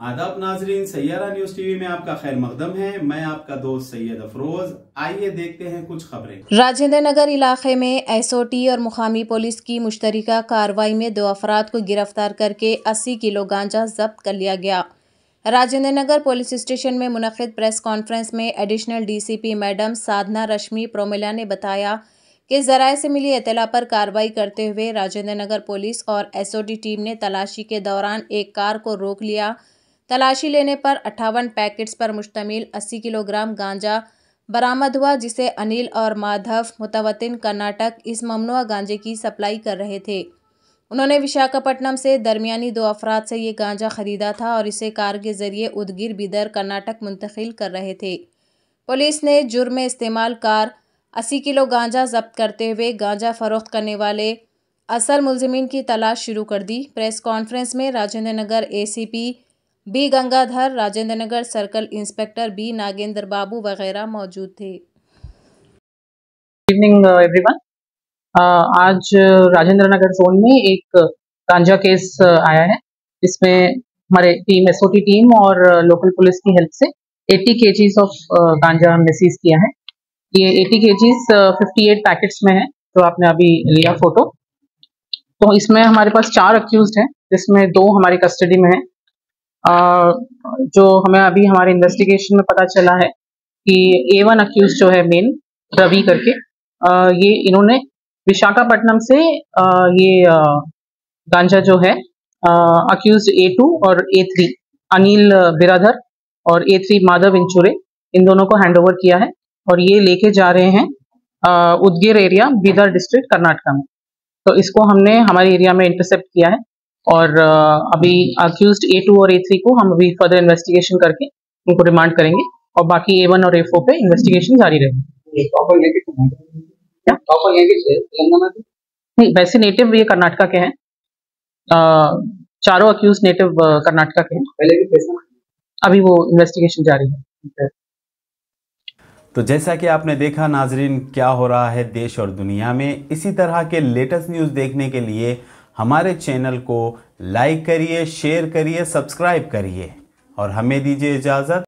आदाब नाजरीन, Saiyaara news TV में आपका खैर मकदम है। मैं आपका दोस्त सैयद अफरोज। आइए देखते हैं कुछ खबरें। राजेंद्र नगर इलाके में एसओटी और मुकामी पुलिस की मुश्तरका कार्रवाई में 2 अफराद को गिरफ्तार करके 80 किलो गांजा जब्त कर लिया गया। राजेंद्र नगर पुलिस स्टेशन में मुनक्किद प्रेस कॉन्फ्रेंस में एडिशनल डीसीपी मैडम साधना रश्मि प्रोमिला ने बताया कि जराये से मिली इत्तला पर कार्रवाई करते हुए राजेंद्र नगर पुलिस और एसओटी टीम ने तलाशी के दौरान एक कार को रोक लिया। तलाशी लेने पर 58 पैकेट्स पर मुश्तमिल 80 किलोग्राम गांजा बरामद हुआ, जिसे अनिल और माधव मुतवतिन कर्नाटक इस ममनुआ गांजे की सप्लाई कर रहे थे। उन्होंने विशाखापट्टनम से दरमियानी 2 अफराद से ये गांजा खरीदा था और इसे कार के जरिए उदगीर बिदर कर्नाटक मुंतकिल कर रहे थे। पुलिस ने जुर्म इस्तेमाल कार 80 किलो गांजा जब्त करते हुए गांजा फरोख्त करने वाले असल मुलजिमीन की तलाश शुरू कर दी। प्रेस कॉन्फ्रेंस में Rajendra Nagar ACP B Gangadhar, Rajendra Nagar circle inspector B Nagendra Babu वगैरह मौजूद थे। Evening everyone. आज राजेंद्र नगर जोन में एक गांजा केस आया है। इसमें हमारे टीम एसओटी टीम और लोकल पुलिस की हेल्प से 80 केजीज ऑफ गांजा हमने सीज किया है। ये 80 केजीज 58 पैकेट्स में है, जो आपने अभी लिया फोटो। तो इसमें हमारे पास 4 अक्यूज्ड हैं, जिसमें 2 हमारी कस्टडी में है। जो हमें अभी हमारे इन्वेस्टिगेशन में पता चला है कि A1 अक्यूज जो है मेन रवि करके, ये इन्होंने विशाखापट्टनम से ये गांजा जो है अक्यूज A2 और A3 अनिल बिराधर और A3 माधव इंचुरे, इन दोनों को हैंडओवर किया है और ये लेके जा रहे हैं उदगीर एरिया बीदर डिस्ट्रिक्ट कर्नाटका में। तो इसको हमने हमारे एरिया में इंटरसेप्ट किया है और अभी अक्यूज्ड A2 और A3 को हम अभी फर्दर इन्वेस्टिगेशन करके उनको रिमांड करेंगे और बाकी A1 और A4 पे इन्वेस्टिगेशन जारी रहेगी। नहीं, वैसे नेटिव ये कर्नाटका के हैं। चारों अक्यूज नेटिव कर्नाटका के हैं। अभी वो इन्वेस्टिगेशन जारी है। तो जैसा कि आपने देखा नाजरीन, क्या हो रहा है देश और दुनिया में। इसी तरह के लेटेस्ट न्यूज़ देखने के लिए हमारे चैनल को लाइक करिए, शेयर करिए, सब्सक्राइब करिए और हमें दीजिए इजाज़त।